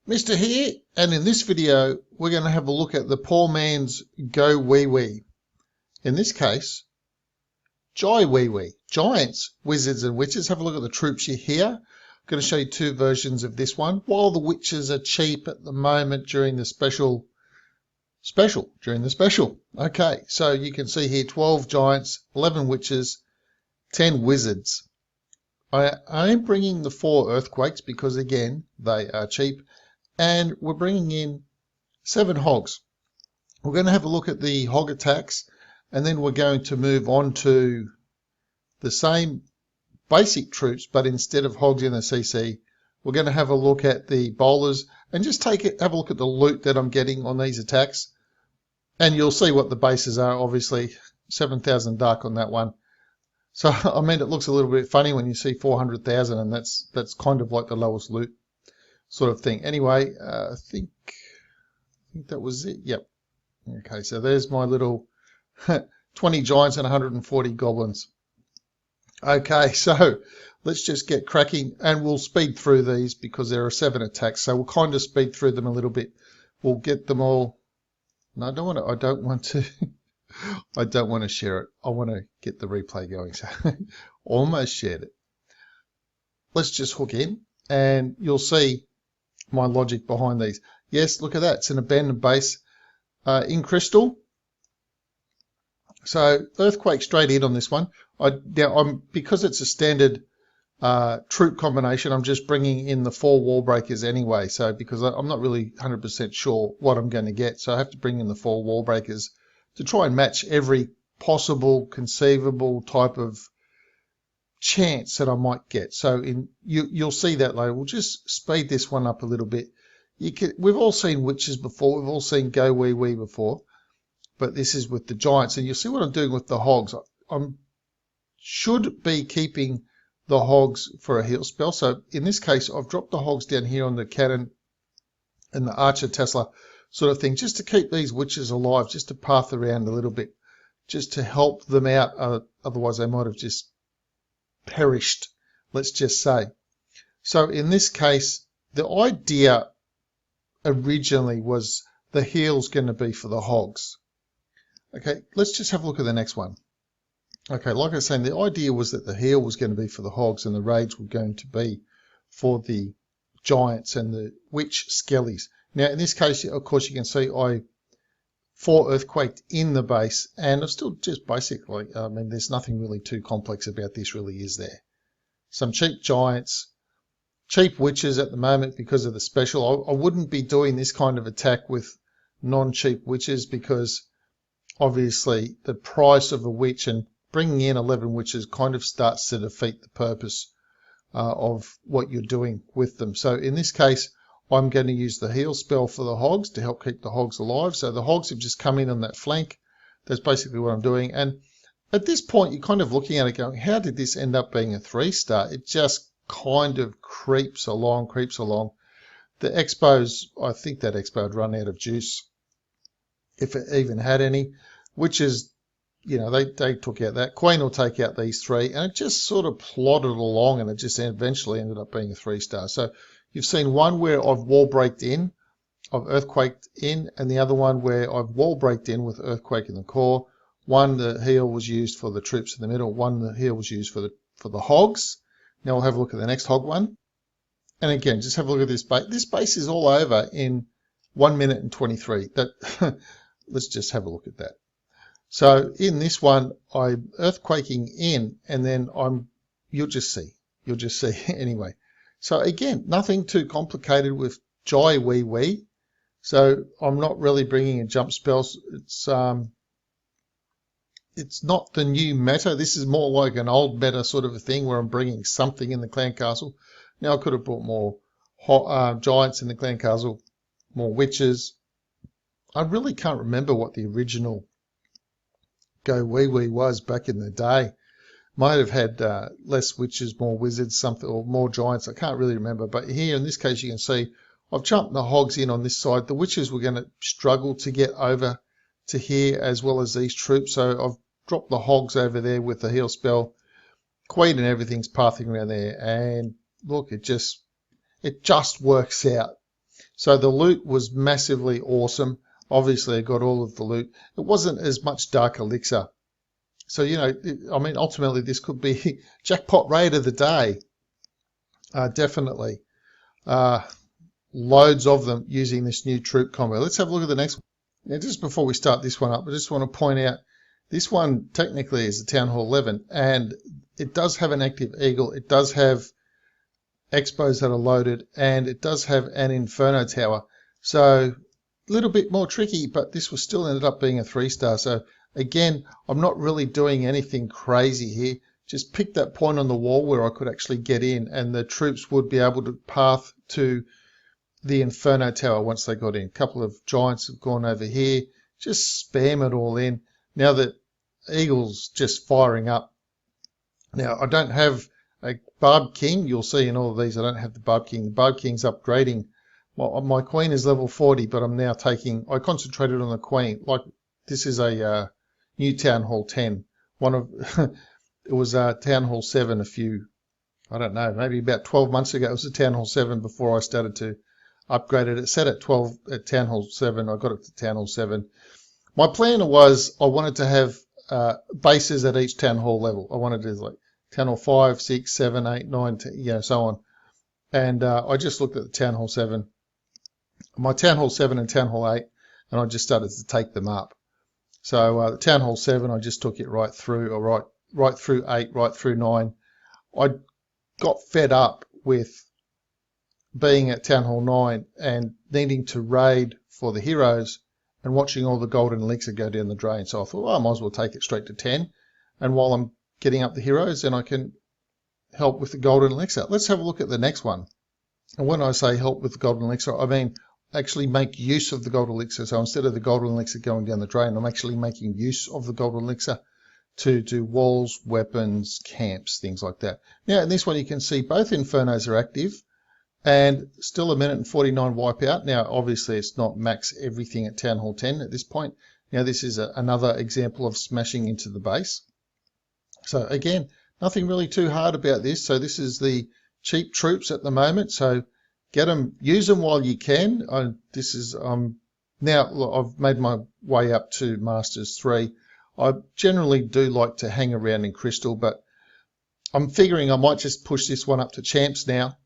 Mr. here, and in this video we're going to have a look at the poor man's GOWIWI. In this case, GOWIWI. Giants, wizards and witches. Have a look at the troops you hear. I'm going to show you two versions of this one. While the witches are cheap at the moment during the special. Okay, so you can see here 12 giants, 11 witches, 10 wizards. I am bringing the 4 earthquakes because again they are cheap. And we're bringing in 7 hogs. We're going to have a look at the hog attacks, and then we're going to move on to the same basic troops, but instead of hogs in the CC, we're going to have a look at the bowlers and just have a look at the loot that I'm getting on these attacks. And you'll see what the bases are, obviously. 7,000 dark on that one. So, I mean, it looks a little bit funny when you see 400,000, and that's kind of like the lowest loot sort of thing. Anyway, I think that was it. Yep. Okay, so there's my little 20 giants and 140 goblins. Okay, so let's just get cracking, and we'll speed through these because there are 7 attacks. So we'll kind of speed through them a little bit. We'll get them all. No, I don't want to. I don't want to share it. I want to get the replay going. So almost shared it. Let's just hook in, and you'll see my logic behind these. Yes, look at that. It's an abandoned base in crystal. So earthquake straight in on this one. Because it's a standard troop combination, I'm just bringing in the 4 wall breakers anyway. So because I'm not really 100% sure what I'm going to get, so I have to bring in the 4 wall breakers to try and match every possible conceivable type of chance that I might get. So you'll see that later. We'll just speed this one up a little bit. We've all seen witches before. We've all seen GOWIWI before, but this is with the giants. And you'll see what I'm doing with the hogs. I should be keeping the hogs for a heal spell. So in this case, I've dropped the hogs down here on the cannon and the archer Tesla sort of thing, just to keep these witches alive, just to path around a little bit, just to help them out. Otherwise, they might have just perished, let's just say. So in this case, the idea originally was the heal's going to be for the hogs. Okay, let's just have a look at the next one. Okay, like I was saying, the idea was that the heal was going to be for the hogs and the rage were going to be for the giants and the witch skellies. Now, in this case, of course, you can see I 4 earthquaked in the base, and it's still just basically, I mean, there's nothing really too complex about this, really, is there? Some cheap giants, cheap witches at the moment because of the special. I wouldn't be doing this kind of attack with non-cheap witches because obviously the price of a witch and bringing in 11 witches kind of starts to defeat the purpose of what you're doing with them. So in this case, I'm going to use the heal spell for the hogs to help keep the hogs alive. So the hogs have just come in on that flank. That's basically what I'm doing. And at this point, you're kind of looking at it going, how did this end up being a 3-star? It just kind of creeps along. The expos, I think that expo had run out of juice, if it even had any, which is, you know, they took out that. Queen will take out these 3, and it just sort of plodded along, and it just eventually ended up being a 3-star. So you've seen one where I've wall breaked in, I've earthquaked in, and the other one where I've wall breaked in with earthquake in the core. One, the heal was used for the troops in the middle. One, the heal was used for the hogs. Now we'll have a look at the next hog one. And again, just have a look at this base. This base is all over in 1 minute and 23. Let's just have a look at that. So in this one, I'm earthquaking in, and then you'll just see anyway. So again, nothing too complicated with GOWIWI. So I'm not really bringing in jump spells. It's not the new meta. This is more like an old meta sort of a thing where I'm bringing something in the clan castle. Now I could have brought more giants in the clan castle, more witches. I really can't remember what the original GOWIWI was back in the day. Might have had less witches, more wizards, something, or more giants. I can't really remember. But here in this case, you can see I've jumped the hogs in on this side. The witches were going to struggle to get over to here as well as these troops. So I've dropped the hogs over there with the heal spell. Queen and everything's pathing around there. And look, it just works out. So the loot was massively awesome. Obviously, I got all of the loot. It wasn't as much dark elixir. So, you know, I mean, ultimately, this could be jackpot raid of the day. Definitely. Loads of them using this new troop combo. Let's have a look at the next one. Now, just before we start this one up, I just want to point out this one technically is a Town Hall 11, and it does have an active eagle. It does have expos that are loaded, and it does have an Inferno Tower. So a little bit more tricky, but this was still ended up being a 3-star. So again, I'm not really doing anything crazy here. Just pick that point on the wall where I could actually get in, and the troops would be able to path to the Inferno Tower once they got in. A couple of giants have gone over here. Just spam it all in. Now that Eagle's just firing up. Now, I don't have a Barb King. You'll see in all of these I don't have the Barb King. The Barb King's upgrading. Well, my Queen is level 40, but I'm now I concentrated on the Queen. Like, this is a new Town Hall 10. It was Town Hall 7 I don't know, maybe about 12 months ago. It was a Town Hall 7 before I started to upgrade it. It set at 12 at Town Hall 7. I got it to Town Hall 7. My plan was I wanted to have bases at each Town Hall level. I wanted to like Town Hall 5, 6, 7, 8, 9, 10, you know, so on. And I just looked at the Town Hall 7, my Town Hall 7 and Town Hall 8, and I just started to take them up. So the Town Hall 7, I just took it right through, or right through 8, right through 9. I got fed up with being at Town Hall 9 and needing to raid for the heroes and watching all the golden elixir go down the drain. So I thought, well, I might as well take it straight to 10. And while I'm getting up the heroes, then I can help with the golden elixir. Let's have a look at the next one. And when I say help with the golden elixir, I mean actually make use of the golden elixir. So instead of the golden elixir going down the drain, I'm actually making use of the golden elixir to do walls, weapons, camps, things like that. Now, in this one, you can see both Infernos are active and still 1 minute and 49 wipeout. Now, obviously, it's not max everything at Town Hall 10 at this point. Now, this is another example of smashing into the base. So, again, nothing really too hard about this. So, this is the cheap troops at the moment. So, get them, use them while you can. Now, look, I've made my way up to Masters 3. I generally do like to hang around in Crystal, but I'm figuring I might just push this one up to Champs now,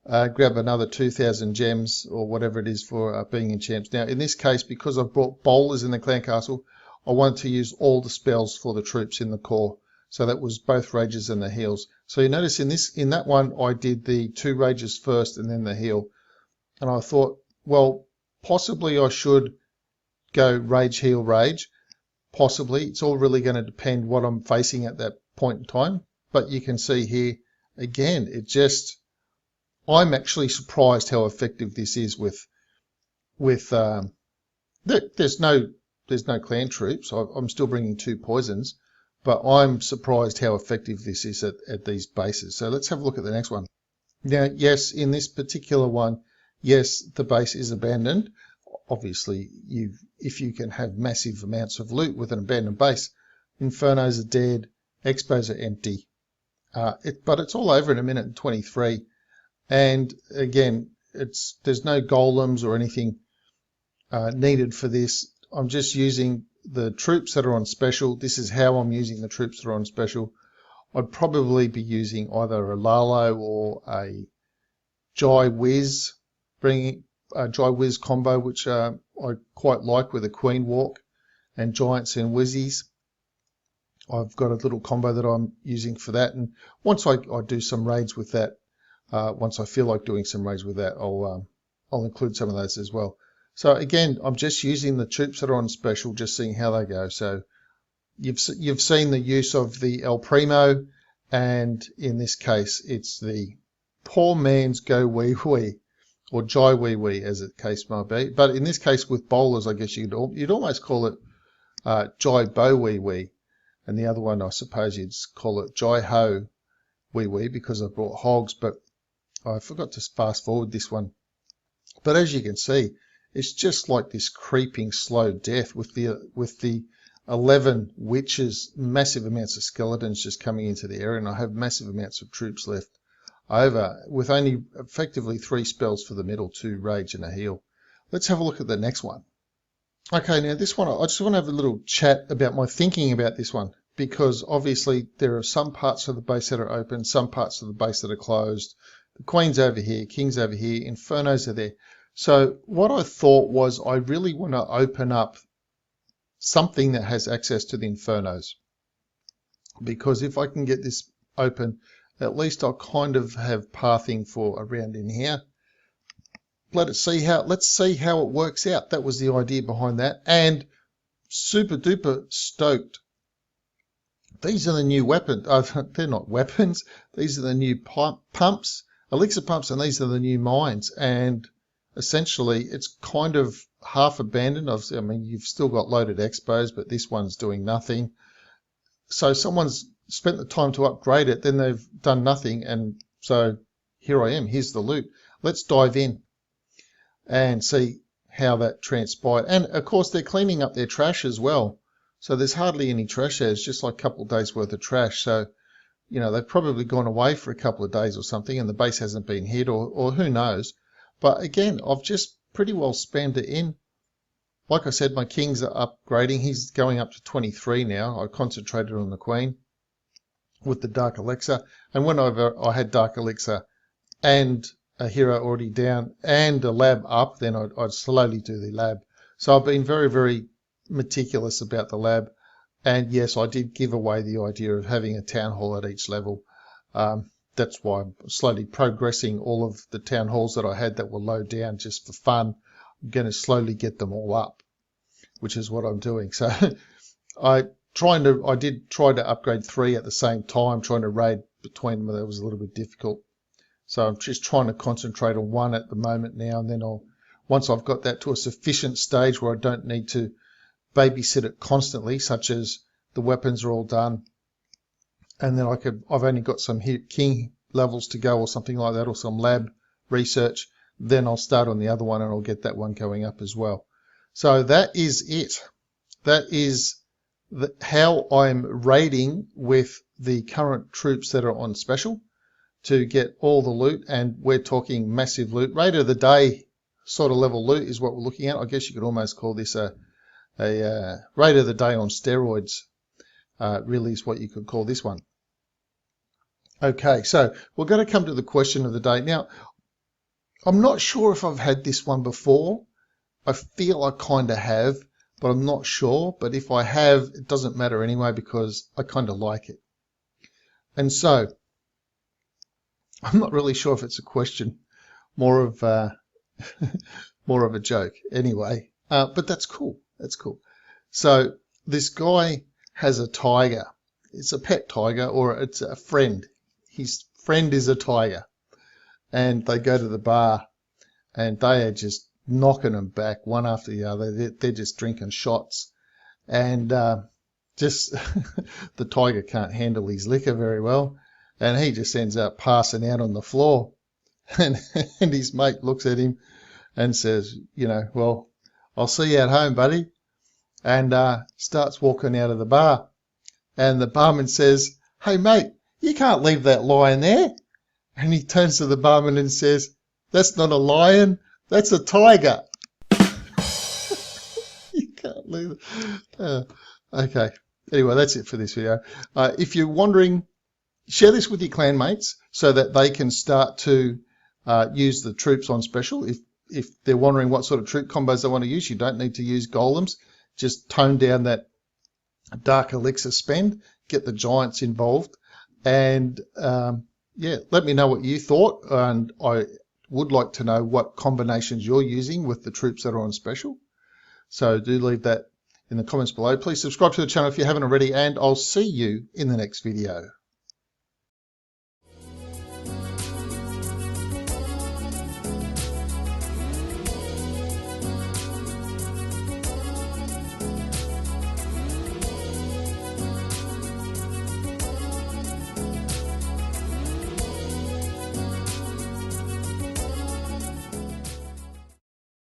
grab another 2,000 gems or whatever it is for being in Champs. Now, in this case, because I've brought bowlers in the Clan Castle, I wanted to use all the spells for the troops in the core. So that was both rages and the heals. So you notice in that one, I did the 2 rages first and then the heal. And I thought, well, possibly I should go rage, heal, rage. Possibly. It's all really going to depend what I'm facing at that point in time. But you can see here, again, I'm actually surprised how effective this is with there's no clan troops. I'm still bringing 2 poisons, but I'm surprised how effective this is at these bases. So let's have a look at the next one. Now, yes, in this particular one, yes, the base is abandoned. Obviously, if you can have massive amounts of loot with an abandoned base, Infernos are dead, Expos are empty. But it's all over in 1 minute and 23. And again, there's no golems or anything needed for this. I'm just using the troops that are on special. This is how I'm using the troops that are on special. I'd probably be using either a Lalo or a Jai Wiz, bringing a Jai Wiz combo, which I quite like with a Queen Walk and Giants and Wizzies. I've got a little combo that I'm using for that, and once I do some raids with that, once I feel like doing some raids with that, I'll include some of those as well. So again, I'm just using the troops that are on special, just seeing how they go. So you've seen the use of the El Primo, and in this case, it's the poor man's GOWIWI, or GOWIWI as the case might be. But in this case with bowlers, I guess you'd almost call it Jai Bo Wee Wee. And the other one, I suppose you'd call it Jai Ho Wee Wee, because I brought hogs, but I forgot to fast forward this one. But as you can see, it's just like this creeping slow death with the 11 witches, massive amounts of skeletons just coming into the area, and I have massive amounts of troops left. over with only effectively 3 spells for the middle, 2 rage and a heal. Let's have a look at the next one. Okay, now this one, I just want to have a little chat about my thinking about this one, because obviously there are some parts of the base that are open, some parts of the base that are closed. The Queen's over here, King's over here, Infernos are there. So what I thought was I really want to open up something that has access to the Infernos, because if I can get this open, at least I'll kind of have pathing for around in here. Let's see how it works out. That was the idea behind that, and super duper stoked. These are the new weapons. They're not weapons. These are the new pumps, elixir pumps, and these are the new mines. And essentially, it's kind of half abandoned. I mean, you've still got loaded expos, but this one's doing nothing. So someone's spent the time to upgrade it, then they've done nothing, and so here I am. Here's the loot. Let's dive in and see how that transpired. And of course, they're cleaning up their trash as well. So there's hardly any trash there. It's just like a couple of days worth of trash. So, you know, they've probably gone away for a couple of days or something, and the base hasn't been hit, or who knows. But again, I've just pretty well spammed it in. Like I said, my kings are upgrading. He's going up to 23 now. I concentrated on the Queen with the Dark Elixir. And whenever I had Dark Elixir and a hero already down and a lab up, then I'd slowly do the lab. So I've been very, very meticulous about the lab. And yes, I did give away the idea of having a town hall at each level. That's why I'm slowly progressing all of the town halls that I had that were low down just for fun. I'm going to slowly get them all up, which is what I'm doing. So I did try to upgrade 3 at the same time, trying to raid between them. That was a little bit difficult. So I'm just trying to concentrate on 1 at the moment now, and then once I've got that to a sufficient stage where I don't need to babysit it constantly, such as the weapons are all done, and then I've only got some king levels to go or something like that, or some lab research, then I'll start on the other one and I'll get that one going up as well. So that is it. That is how I'm raiding with the current troops that are on special to get all the loot, and we're talking massive loot. Raid of the day sort of level loot is what we're looking at. I guess you could almost call this a raid of the day on steroids, really is what you could call this one. Okay, so we're going to come to the question of the day. Now, I'm not sure if I've had this one before. I feel I kind of have, but I'm not sure. But if I have, it doesn't matter anyway, because I kind of like it. And so I'm not really sure if it's a question, more of a joke anyway, but that's cool. That's cool. So this guy has a tiger. It's a pet tiger, or it's a friend. His friend is a tiger, and they go to the bar and they are just knocking them back one after the other. They're just drinking shots, and just the tiger can't handle his liquor very well. And he just ends up passing out on the floor. And his mate looks at him and says, you know, well, I'll see you at home, buddy. And starts walking out of the bar. And the barman says, hey, mate, you can't leave that lion there. And he turns to the barman and says, that's not a lion, that's a tiger. You can't leave it. Okay. Anyway, that's it for this video. If you're wondering, share this with your clan mates so that they can start to use the troops on special. If they're wondering what sort of troop combos they want to use, you don't need to use golems. Just tone down that Dark Elixir spend, get the giants involved, and yeah, let me know what you thought. And I would like to know what combinations you're using with the troops that are on special. So do leave that in the comments below. Please subscribe to the channel if you haven't already, and I'll see you in the next video.